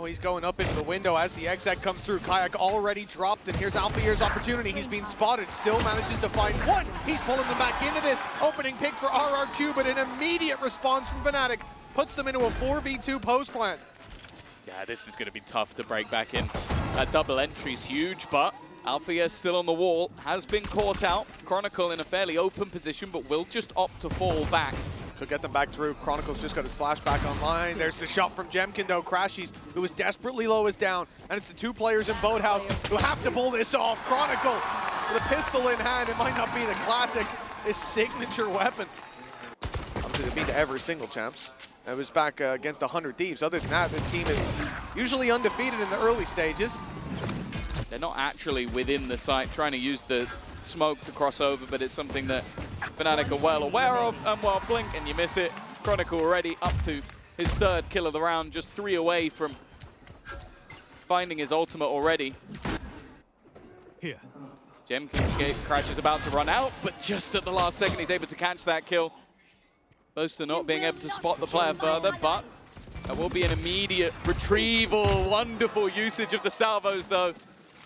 Oh, he's going up into the window as the exec comes through. Kayak already dropped, and here's Alfia's opportunity. He's being spotted, still manages to find one. He's pulling them back into this. Opening pick for RRQ, but an immediate response from Fnatic puts them into a 4v2 post plan. Yeah, this is going to be tough to break back in. That double entry's huge, but Alfia still on the wall, has been caught out. Chronicle in a fairly open position, but will just opt to fall back. Could get them back through. Chronicle's just got his flashback online. There's the shot from Jemkin though. Crashies, who is desperately low, is down. And it's the two players in Boathouse who have to pull this off. Chronicle with a pistol in hand. It might not be the classic, his signature weapon. Obviously they beat every single champs. It was back against 100 Thieves. Other than that, this team is usually undefeated in the early stages. They're not actually within the site trying to use the smoke to cross over, but it's something that Fnatic are well aware of. And while blink and you miss it, Chronicle already up to his third kill of the round, just 3 away from finding his ultimate already. Here. Jemkin Crash is about to run out, but just at the last second he's able to catch that kill. Boaster not being able to spot the player further, but there will be an immediate retrieval. Wonderful usage of the salvos though.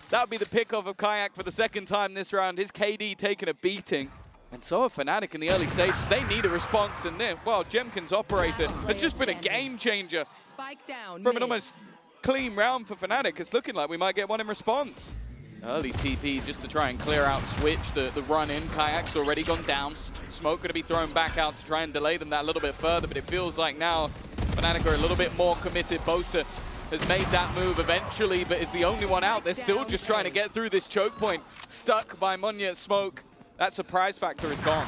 That would be the pick-off of Kayak for the second time this round. His KD taking a beating. And so are Fnatic in the early stages. They need a response, and well, Jemkin's operator has just been a game changer. From an almost clean round for Fnatic, it's looking like we might get one in response. Early TP just to try and clear out Switch, the run in. Kayak's already gone down. Smoke going to be thrown back out to try and delay them that a little bit further, but it feels like now Fnatic are a little bit more committed. Boaster has made that move eventually, but is the only one out. They're still just trying to get through this choke point. Stuck by Munya Smoke. That surprise factor is gone.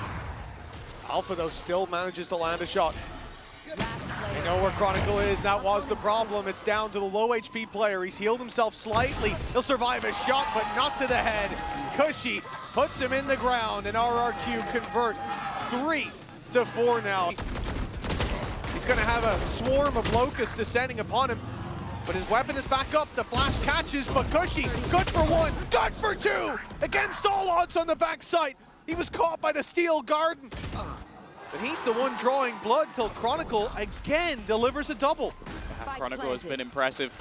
Alpha, though, still manages to land a shot. They know where Chronicle is. That was the problem. It's down to the low HP player. He's healed himself slightly. He'll survive a shot, but not to the head. Cushy puts him in the ground, and RRQ convert 3 to 4 now. He's going to have a swarm of locusts descending upon him, but his weapon is back up. The flash catches, but Cushy, good for 1, good for 2! Against all odds on the backside. He was caught by the Steel Garden. But he's the one drawing blood till Chronicle again delivers a double. Chronicle has been impressive.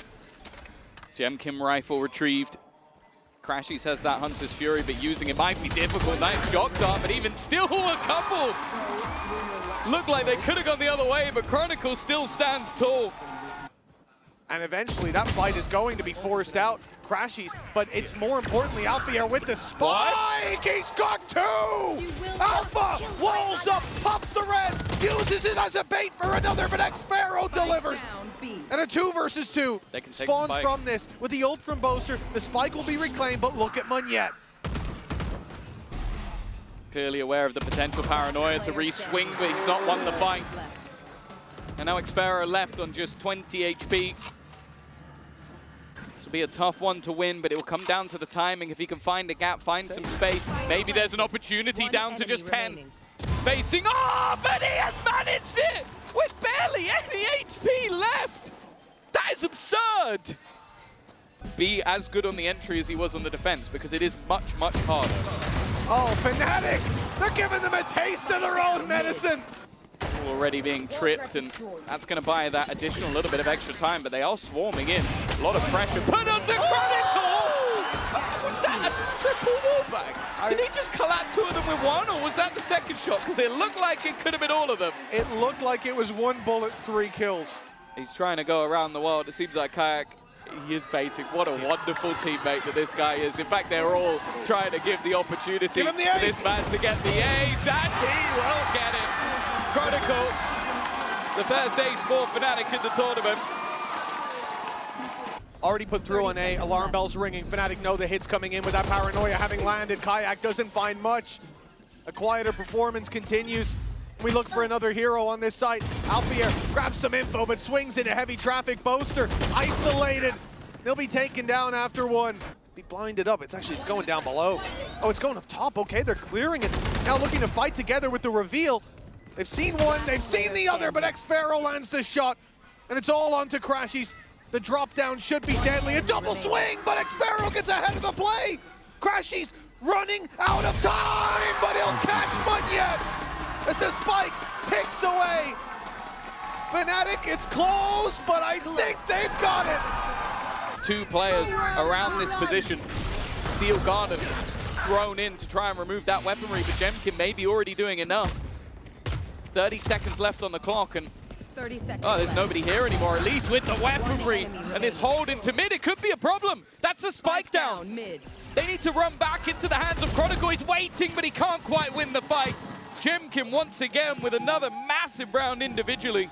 Jemkin rifle retrieved. Crashies has that Hunter's Fury, but using it might be difficult. Nice shock dart, but even still a couple. Looked like they could have gone the other way, but Chronicle still stands tall. And eventually that fight is going to be forced out. Crashies, but it's more importantly Alfia with the spike. He's got 2! Alpha walls up, pops the res, uses it as a bait for another, but X-Pharaoh delivers. And a 2 versus 2 spawns from this with the ult from Boaster. The spike will be reclaimed, but look at Munyet. Clearly aware of the potential paranoia to re-swing, but he's not won the fight. And now X-Pharaoh left on just 20 HP. This will be a tough one to win, but it will come down to the timing. If he can find a gap, find some space, maybe there's an opportunity down to just 10. Facing, but he has managed it with barely any HP left. That is absurd. Be as good on the entry as he was on the defense, because it is much, much harder. Oh, Fnatic! They're giving them a taste of their own medicine! Already being tripped, and that's going to buy that additional little bit of extra time, but they are swarming in. A lot of pressure put onto Chronicle! Was that a triple wallbang? Did he just collapse 2 of them with 1, or was that the second shot? Because it looked like it could have been all of them. It looked like it was 1 bullet, 3 kills. He's trying to go around the world. It seems like Kayak, he is baiting. What a wonderful teammate that this guy is. In fact, they're all trying to give the opportunity for this man to get the ace, and he will get it. Chronicle, the first ace for Fnatic in the tournament. Already put through on A, alarm bells ringing. Fnatic know the hit's coming in with that paranoia having landed. Kayak doesn't find much. A quieter performance continues. We look for another hero on this site. Alfia grabs some info, but swings into heavy traffic. Boaster isolated. They'll be taken down after 1. Be blinded up. It's going down below. Oh, it's going up top. Okay, they're clearing it. Now looking to fight together with the reveal. They've seen one, they've seen the other, but X-Pharaoh lands the shot. And it's all onto Crashies. The drop down should be deadly. A double swing, but X-Pharaoh gets ahead of the play. Crashies running out of time, but he'll catch Munyet as the spike ticks away. Fnatic, it's close, but I think they've got it. 2 players around this position. Steel Garden thrown in to try and remove that weaponry, but Jemkin may be already doing enough. 30 seconds left on the clock, and 30 seconds. oh, there's nobody here anymore, at least with the weaponry. And this hold into mid, it could be a problem. That's a spike down. Mid. They need to run back into the hands of Chronicle. He's waiting, but he can't quite win the fight. Jemkin once again with another massive round individually.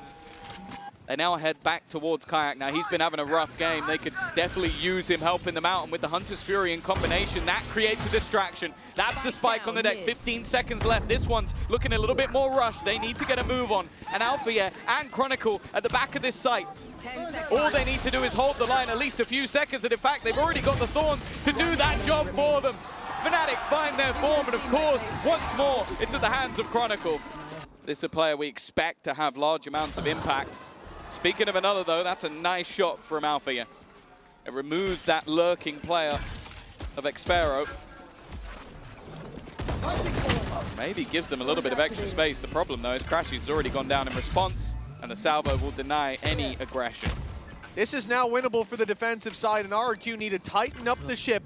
They now head back towards Kayak. Now, he's been having a rough game. They could definitely use him helping them out. And with the Hunter's Fury in combination, that creates a distraction. That's the spike on the deck. 15 seconds left. This one's looking a little bit more rushed. They need to get a move on. And Alpha and Chronicle at the back of this site. All they need to do is hold the line at least a few seconds. And in fact, they've already got the Thorns to do that job for them. Fnatic find their form. And of course, once more, into the hands of Chronicle. This is a player we expect to have large amounts of impact. Speaking of another, though, that's a nice shot from Althea. It removes that lurking player of Xfero. Maybe gives them a little bit of extra space. The problem, though, is Crashy's already gone down in response, and the salvo will deny any aggression. This is now winnable for the defensive side, and RRQ need to tighten up the ship.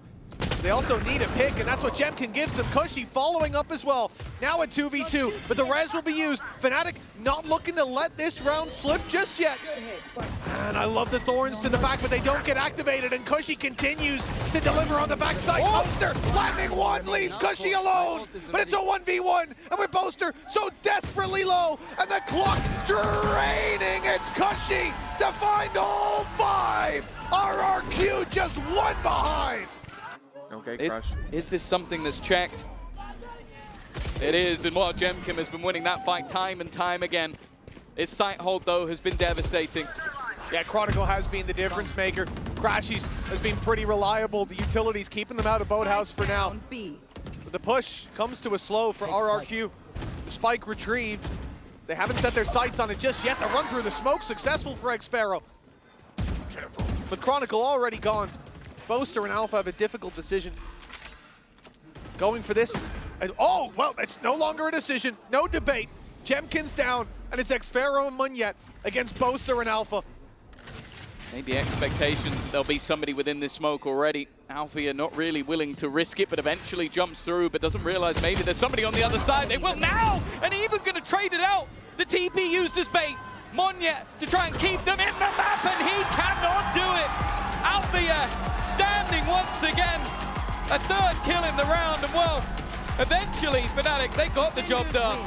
They also need a pick, and that's what Jemkin gives them. Cushy following up as well. Now a 2v2, but the res will be used. Fnatic not looking to let this round slip just yet. And I love the Thorns to the back, but they don't get activated, and Cushy continues to deliver on the backside. Boaster landing one, leaves Cushy alone, but it's a 1v1, and with Boaster so desperately low, and the clock draining, it's Cushy to find all 5. RRQ just 1 behind. Okay, Crush. Is this something that's checked? It is, and while Jemkin has been winning that fight time and time again, his sight hold, though, has been devastating. Yeah, Chronicle has been the difference maker. Crashies has been pretty reliable. The utilities keeping them out of Boathouse for now. But the push comes to a slow for RRQ. The spike retrieved. They haven't set their sights on it just yet. The run through the smoke successful for Xfero. With Chronicle already gone, Boaster and Alpha have a difficult decision. Going for this. And, oh, well, it's no longer a decision. No debate. Jemkin's down, and it's Xfero and Munyet against Boaster and Alpha. Maybe expectations that there'll be somebody within this smoke already. Althea not really willing to risk it, but eventually jumps through, but doesn't realize maybe there's somebody on the other side. They will now, and even gonna trade it out. The TP used as bait. Munyet to try and keep them in the map, and he cannot do it. Althea standing once again. A 3rd kill in the round, and well, eventually Fnatic, they got the job done.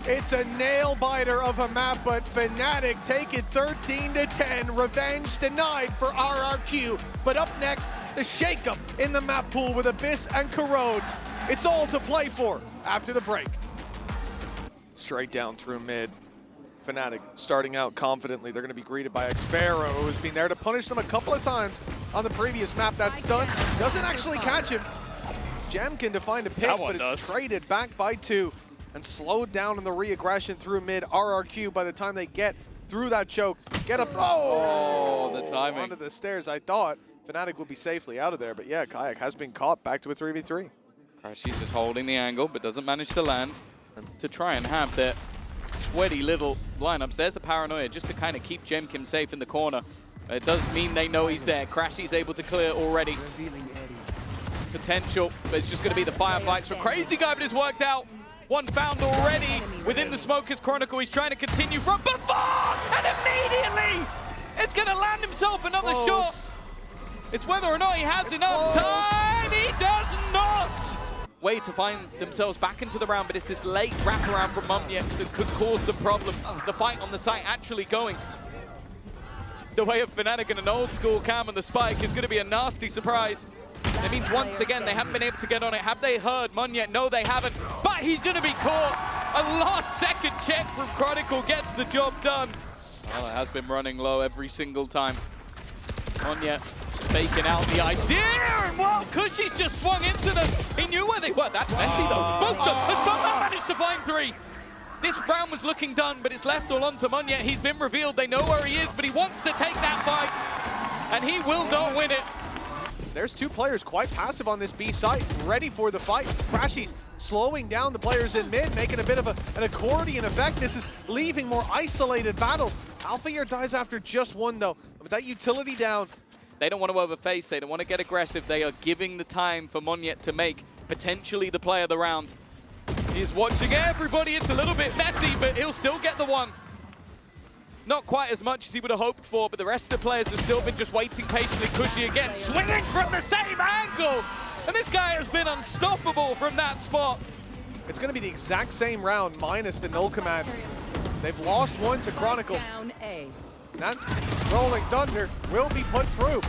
It's a nail-biter of a map, but Fnatic take it 13-10. Revenge denied for RRQ. But up next, the shakeup in the map pool with Abyss and Corrode. It's all to play for after the break. Straight down through mid. Fnatic starting out confidently. They're going to be greeted by Xfero, who's been there to punish them a couple of times on the previous map. That stun doesn't actually catch him. It's Jemkin to find a pick, but it's traded back by 2 and slowed down in the re-aggression through mid. RRQ, by the time they get through that choke, get up. Oh, the timing. Onto the stairs. I thought Fnatic would be safely out of there, but yeah, Kayak has been caught back to a 3v3. She's just holding the angle, but doesn't manage to land. And to try and have their sweaty little lineups. There's a paranoia just to kind of keep Jemkin safe in the corner. It does mean they know he's there. Crashy's able to clear already. Potential, but it's just going to be the firefights for Crazy Guy, but it's worked out. One found already within the smoke is Chronicle. He's trying to continue from before, and immediately it's going to land himself another shot. It's whether or not he has enough time. He does not. Way to find themselves back into the round, but it's this late wraparound from Munyet that could cause them problems. The fight on the site actually going the way of Fnatic and an old school cam and the spike is going to be a nasty surprise. It means once again they haven't been able to get on it. Have they heard Munyet? No, they haven't. But he's going to be caught. A last-second check from Chronicle gets the job done. Well, it has been running low every single time. Munyet faking out the idea, and well, Cushy's just swung into them. He knew where they were. That's messy though. Both of them have somehow managed to find 3. This round was looking done, but it's left all on to Munyet. He's been revealed. They know where he is, but he wants to take that fight, and he will not win it. There's two players quite passive on this B site, ready for the fight. Crashies slowing down the players in mid, making a bit of an accordion effect. This is leaving more isolated battles. Alpha here dies after just one though. With that utility down, they don't want to overface, they don't want to get aggressive. They are giving the time for Monyet to make potentially the play of the round. He's watching everybody. It's a little bit messy, but he'll still get the one. Not quite as much as he would have hoped for, but the rest of the players have still been just waiting patiently. Cushy again, swinging from the same angle! And this guy has been unstoppable from that spot. It's going to be the exact same round, minus the null command. They've lost one to Chronicle. That Rolling Thunder will be put through.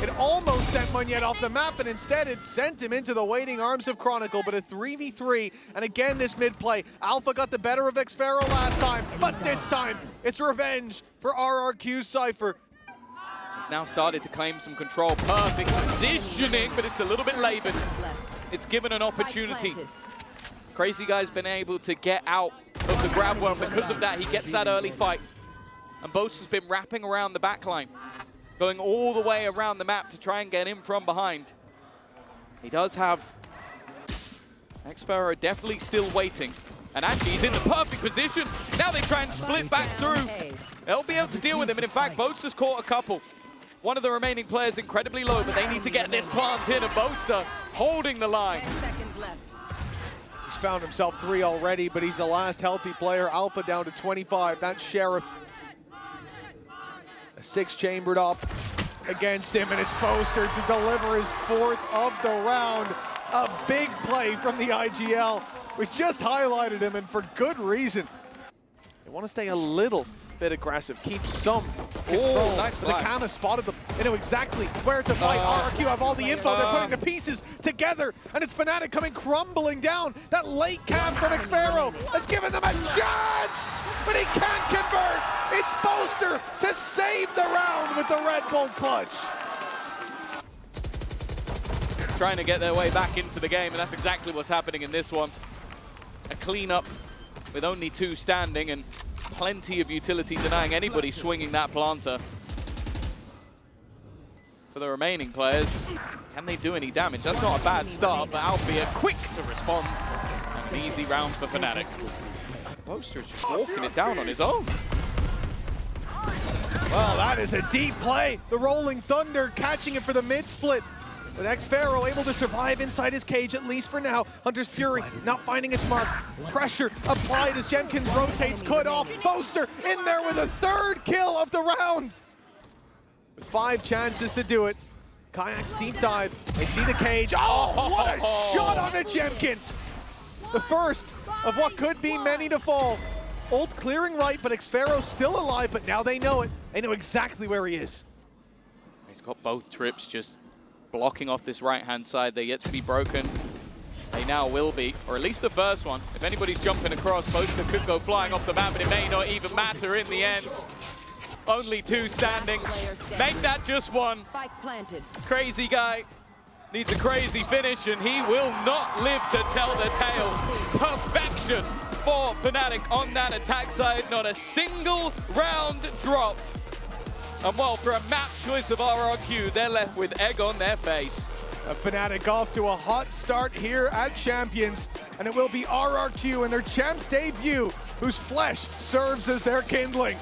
It almost sent Monyet off the map, and instead it sent him into the waiting arms of Chronicle, but a 3v3, and again this mid-play. Alpha got the better of Xfero last time, but this time it's revenge for RRQ's Cypher. He's now started to claim some control. Perfect positioning, but it's a little bit labored. It's given an opportunity. Crazy Guy's been able to get out of the grab well. Because of that, he gets that early fight. And Boaster's been wrapping around the backline, going all the way around the map to try and get him from behind. He does have Xfero definitely still waiting. And actually, he's in the perfect position. Now they try and split back through. They'll be able to deal with him. And in fact, Boaster's caught a couple. One of the remaining players incredibly low, but they need to get this plant in. And Boaster holding the line. He's found himself 3 already, but he's the last healthy player. Alpha down to 25. That's Sheriff. A 6-chambered up against him, and it's Boaster to deliver his 4th of the round. A big play from the IGL. We just highlighted him, and for good reason. They want to stay a little bit aggressive, keep some control. Oh, nice but the Kama spotted them. They know exactly where to fight. RRQ have all the info. They're putting the pieces together, and it's Fnatic coming crumbling down. That late cam from Xfero has given them a chance, but he can't convert. It's Boaster to save the round with the Red Bull clutch. Trying to get their way back into the game, and that's exactly what's happening in this one. A cleanup with only 2 standing, and plenty of utility denying anybody swinging that planter. For the remaining players, can they do any damage? That's not a bad start, but Alfia quick to respond. And an easy round for Fnatic. Boaster's just walking it down on his own. Well, that is a deep play. The Rolling Thunder catching it for the mid-split. But Xfero able to survive inside his cage, at least for now. Hunter's Fury not finding its mark. Pressure applied as Jenkins rotates, cut off. Boaster in there with a 3rd kill of the round. With 5 chances to do it. Kayak's deep dive. They see the cage. Oh, what a shot on a Jemkin. The first of what could be many to fall. Ult clearing right, but Xfero's still alive, but now they know it. They know exactly where he is. He's got both trips just blocking off this right-hand side. They're yet to be broken. They now will be, or at least the first one. If anybody's jumping across, Boaster could go flying off the map, but it may not even matter in the end. Only 2 standing. Make that just 1. Crazy Guy needs a crazy finish, and he will not live to tell the tale. Perfection for Fnatic on that attack side. Not a single round dropped. And well, for a map choice of RRQ, they're left with egg on their face. Fnatic off to a hot start here at Champions, and it will be RRQ in their champs debut, whose flesh serves as their kindling.